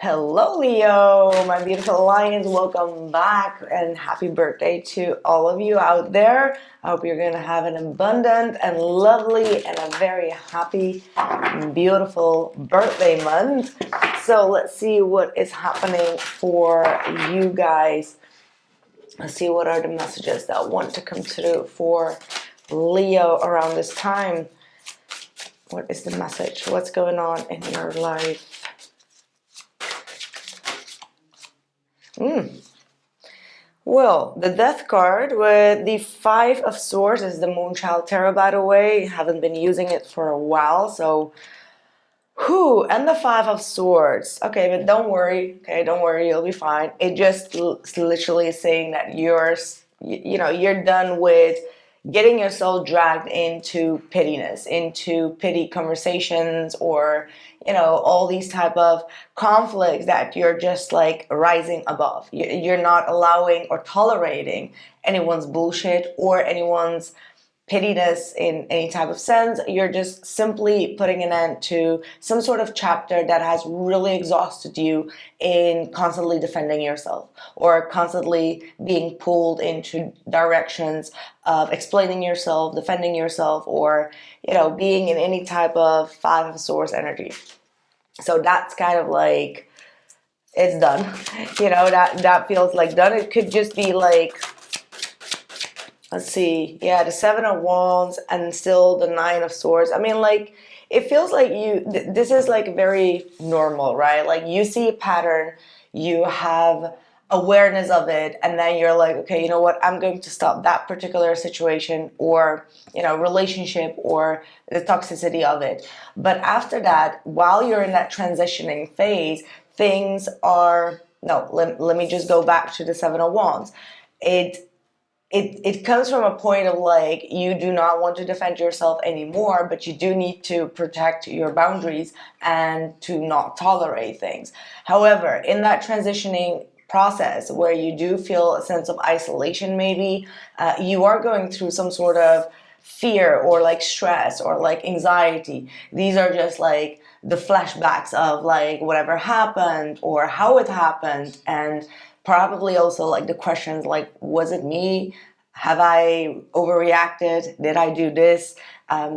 Hello Leo, my beautiful lions, welcome back and happy birthday to all of you out there. I hope you're going to have an abundant and lovely and a very happy beautiful birthday month. So let's see what is happening for you guys. Let's see what are the messages that want to come through for Leo around this time. What is the message? What's going on in your life? Well, the Death card with the Five of Swords is the Moonchild Tarot, by the way. Haven't been using it for a while, so whew, and the Five of Swords. Okay, but don't worry. Okay, don't worry, you'll be fine. It just literally is saying that you're done with getting yourself dragged into pittiness, into pity conversations, or all these type of conflicts that you're just like rising above. You're not allowing or tolerating anyone's bullshit or anyone's pettiness in any type of sense. You're just simply putting an end to some sort of chapter that has really exhausted you in constantly defending yourself or constantly being pulled into directions of explaining yourself, defending yourself, or being in any type of Five of Swords energy. So that's kind of like it's done. That feels like done. It could just be like, let's see, yeah, the Seven of Wands and still the Nine of Swords. I mean, like, it feels like this is like very normal, right? Like you see a pattern, you have awareness of it, and then you're like, okay, you know what, I'm going to stop that particular situation or relationship or the toxicity of it. But after that, while you're in that transitioning phase, things are, no, let me just go back to the Seven of Wands. It comes from a point of like, you do not want to defend yourself anymore, but you do need to protect your boundaries and to not tolerate things. However, in that transitioning process where you do feel a sense of isolation, maybe you are going through some sort of fear or like stress or like anxiety. These are just like the flashbacks of like whatever happened or how it happened, and probably also like the questions like, was it me? Have I overreacted? Did I do this?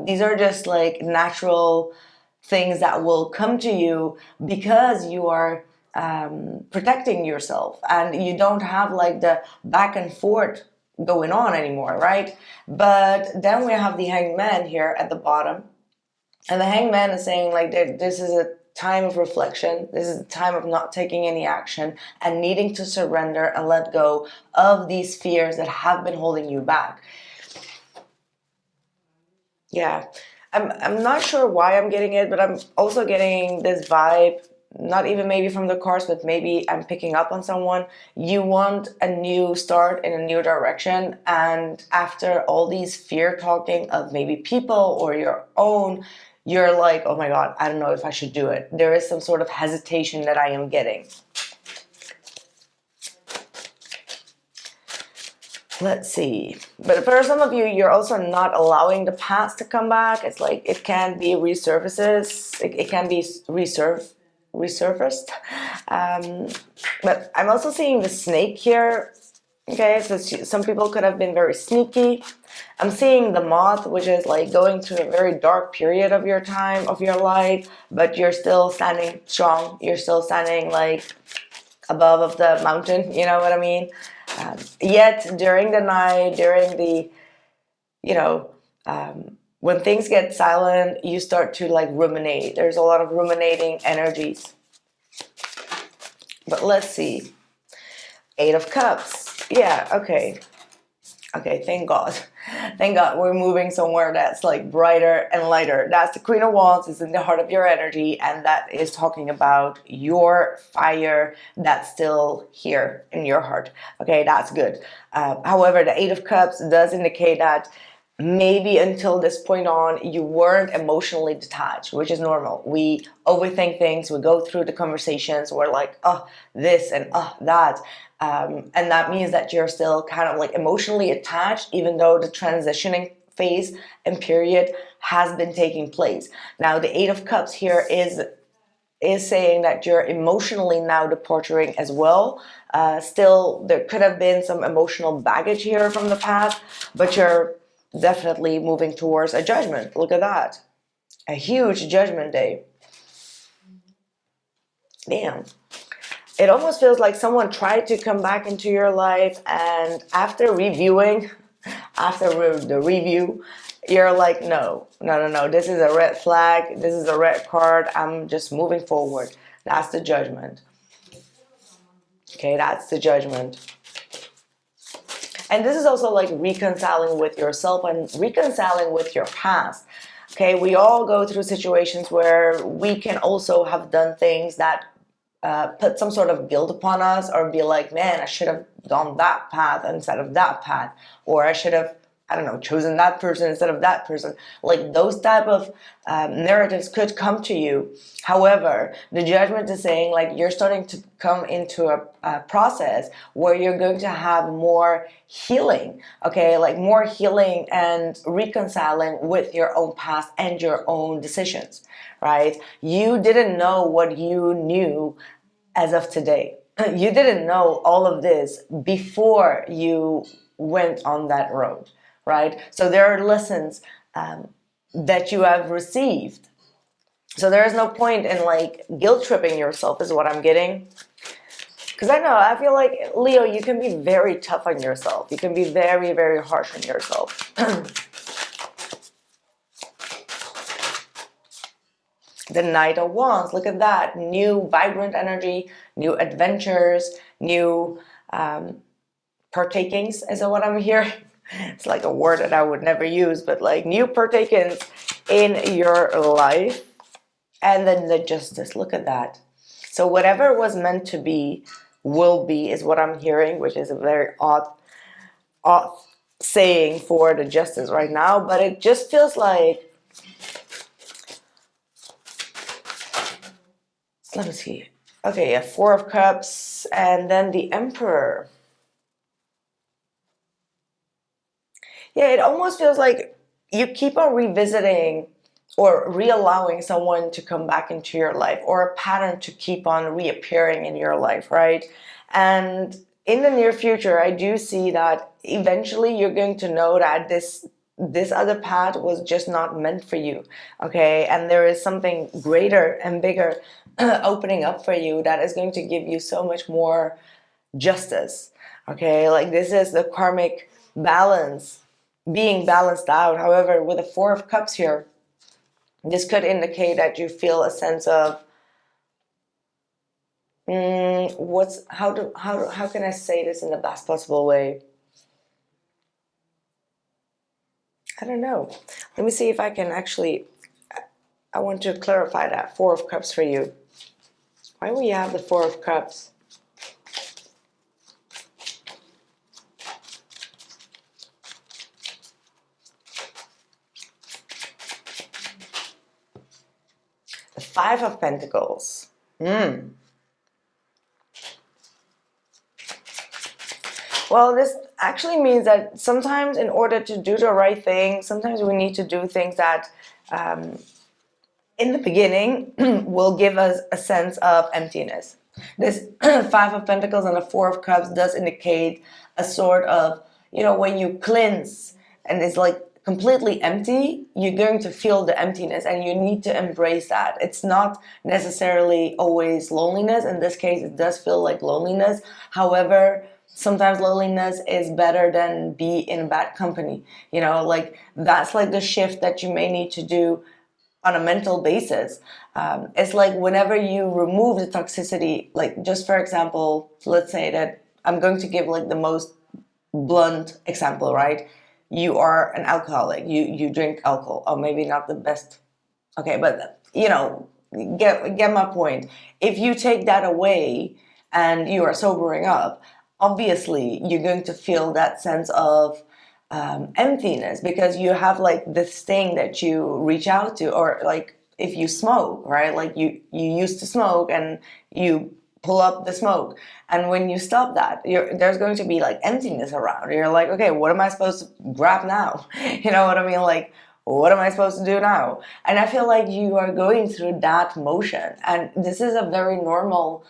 These are just like natural things that will come to you because you are protecting yourself and you don't have like the back and forth going on anymore, right? But then we have the Hanged Man here at the bottom, and the Hanged Man is saying like this is a time of reflection. This is a time of not taking any action and needing to surrender and let go of these fears that have been holding you back. Yeah, I'm not sure why I'm getting it, but I'm also getting this vibe, not even maybe from the cards, but maybe I'm picking up on someone. You want a new start in a new direction, and after all these fear talking of maybe people or your own, you're like, oh my God, I don't know if I should do it. There is some sort of hesitation that I am getting. Let's see. But for some of you, you're also not allowing the past to come back. It's like it can be resurfaces. It can be resurfaced. But I'm also seeing the snake here. Okay, so some people could have been very sneaky. I'm seeing the moth, which is like going through a very dark period of your time, of your life, but you're still standing strong. You're still standing like above of the mountain, you know what I mean? Yet during the night, during the, when things get silent, you start to like ruminate. There's a lot of ruminating energies. But let's see. Eight of Cups. Yeah, okay. Okay, thank God. Thank God we're moving somewhere that's like brighter and lighter. That's the Queen of Wands, is in the heart of your energy, and that is talking about your fire that's still here in your heart. Okay, that's good. However, the Eight of Cups does indicate that maybe until this point on, you weren't emotionally detached, which is normal. We overthink things, we go through the conversations, we're like, oh, this and oh, that. And that means that you're still kind of like emotionally attached, even though the transitioning phase and period has been taking place. Now, the Eight of Cups here is is saying that you're emotionally now departing as well. Still, there could have been some emotional baggage here from the past, but you're definitely moving towards a judgment. Look at that. A huge judgment day. Damn. It almost feels like someone tried to come back into your life, and after reviewing, after the review, you're like, no, no, no, no, this is a red flag, this is a red card, I'm just moving forward. That's the judgment. Okay, that's the judgment. And this is also like reconciling with yourself and reconciling with your past. Okay, we all go through situations where we can also have done things that put some sort of guilt upon us, or be like, man, I should have gone that path instead of that path, or I should have, I don't know, chosen that person instead of that person. Like those type of narratives could come to you. However, the judgment is saying like you're starting to come into a process where you're going to have more healing, okay, like more healing and reconciling with your own past and your own decisions, right? You didn't know what you knew as of today. You didn't know all of this before you went on that road, right? So there are lessons that you have received. So there is no point in like guilt tripping yourself, is what I'm getting. Because I feel like, Leo, you can be very tough on yourself. You can be very, very harsh on yourself. The Knight of Wands, look at that. New vibrant energy, new adventures, new partakings is what I'm hearing. It's like a word that I would never use, but like new partakings in your life. And then the Justice, look at that. So whatever was meant to be will be, is what I'm hearing, which is a very odd saying for the Justice right now, but it just feels like, let me see. Okay, yeah, Four of Cups and then the Emperor. Yeah, it almost feels like you keep on revisiting or re-allowing someone to come back into your life, or a pattern to keep on reappearing in your life, right? And in the near future, I do see that eventually you're going to know that this other path was just not meant for you, okay? And there is something greater and bigger opening up for you that is going to give you so much more justice, okay? Like this is the karmic balance being balanced out. However, with the Four of Cups here, this could indicate that you feel a sense of how can I say this in the best possible way? I don't know. Let me see if I can actually, I want to clarify that Four of Cups for you. Why will you have the Four of Cups? The Five of Pentacles. Well, this actually means that sometimes in order to do the right thing, sometimes we need to do things that in the beginning will give us a sense of emptiness. This Five of Pentacles and the Four of Cups does indicate a sort of, you know, when you cleanse and it's like completely empty, you're going to feel the emptiness and you need to embrace that. It's not necessarily always loneliness. In this case, it does feel like loneliness. However, sometimes loneliness is better than be in bad company. You know, like that's like the shift that you may need to do on a mental basis. It's like whenever you remove the toxicity, like just for example, let's say that I'm going to give like the most blunt example, right? You are an alcoholic, you drink alcohol, or maybe not the best, okay, but you know, get my point. If you take that away and you are sobering up, obviously you're going to feel that sense of emptiness, because you have like this thing that you reach out to. Or like if you smoke, right, like you used to smoke and you pull up the smoke, and when you stop that, there's going to be like emptiness around. You're like, okay, what am I supposed to grab now? You know what I mean? Like, What am I supposed to do now? And I feel like you are going through that motion, and this is a very normal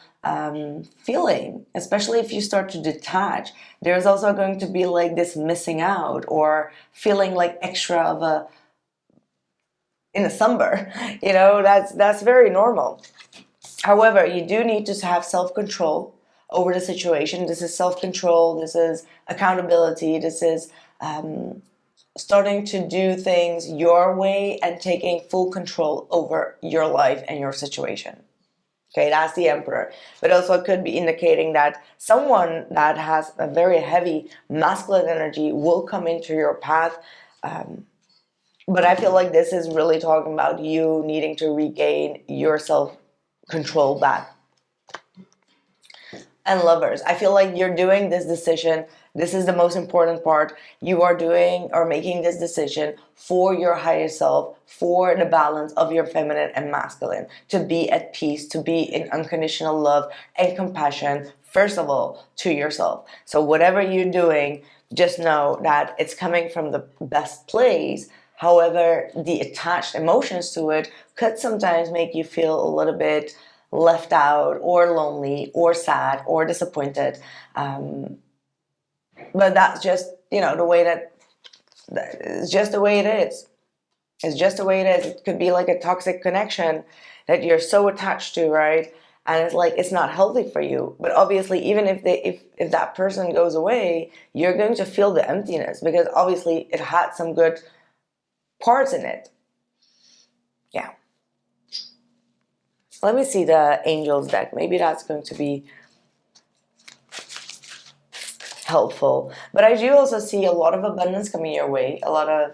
feeling, especially if you start to detach. There's also going to be like this missing out or feeling like extra of a in a slumber. You know, that's very normal. However, you do need to have self-control over the situation. This is self-control, this is accountability, this is starting to do things your way and taking full control over your life and your situation. Okay, that's the Emperor. But also it could be indicating that someone that has a very heavy masculine energy will come into your path. But I feel like this is really talking about you needing to regain your self-control back. And Lovers, I feel like you're doing this decision. This is the most important part. You are doing or making this decision for your higher self, for the balance of your feminine and masculine, to be at peace, to be in unconditional love and compassion, first of all, to yourself. So whatever you're doing, just know that it's coming from the best place. However, the attached emotions to it could sometimes make you feel a little bit left out or lonely or sad or disappointed. But that's just, you know, the way that it's just the way it is. It's just the way it is. It could be like a toxic connection that you're so attached to, right? And it's like it's not healthy for you. But obviously, even if that person goes away, you're going to feel the emptiness because obviously it had some good parts in it. Yeah. Let me see the Angels deck. Maybe that's going to be helpful. But I do also see a lot of abundance coming your way, a lot of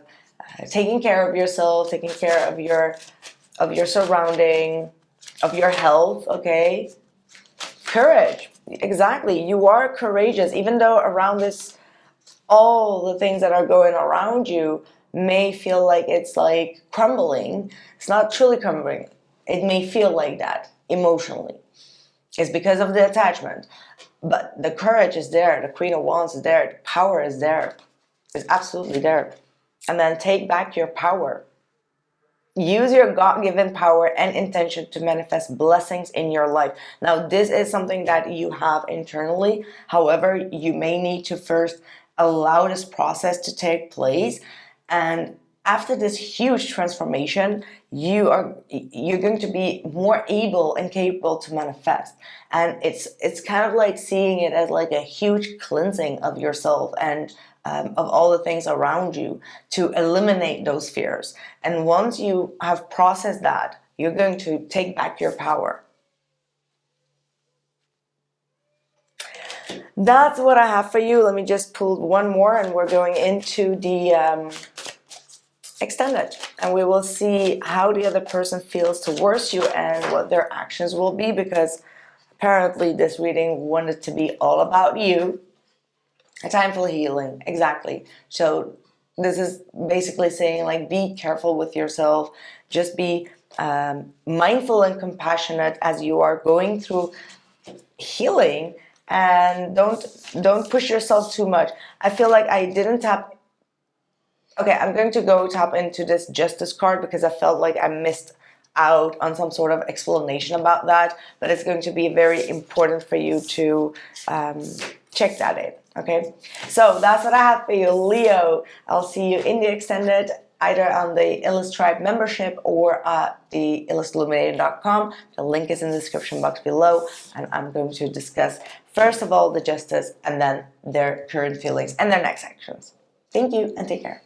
taking care of yourself, taking care of your surrounding, of your health. Okay, courage. Exactly, you are courageous, even though around this, all the things that are going around you may feel like it's like crumbling. It's not truly crumbling. It may feel like that emotionally. It's because of the attachment. But the courage is there. The Queen of Wands is there. The power is there. It's absolutely there. And then take back your power. Use your God-given power and intention to manifest blessings in your life. Now, this is something that you have internally. However, you may need to first allow this process to take place. And after this huge transformation, you're going to be more able and capable to manifest. And it's kind of like seeing it as like a huge cleansing of yourself and of all the things around you to eliminate those fears. And once you have processed that, you're going to take back your power. That's what I have for you. Let me just pull one more and we're going into the extended, and we will see how the other person feels towards you and what their actions will be, because apparently this reading wanted to be all about you. A time for healing, exactly. So this is basically saying, like, be careful with yourself. Just be mindful and compassionate as you are going through healing, and don't push yourself too much. I feel like I didn't tap. Okay, I'm going to go tap into this Justice card because I felt like I missed out on some sort of explanation about that, but it's going to be very important for you to check that in. Okay, so that's what I have for you, Leo. I'll see you in the extended, either on the Illest Tribe membership or at the illestilluminated.com. The link is in the description box below, and I'm going to discuss first of all the Justice and then their current feelings and their next actions. Thank you and take care.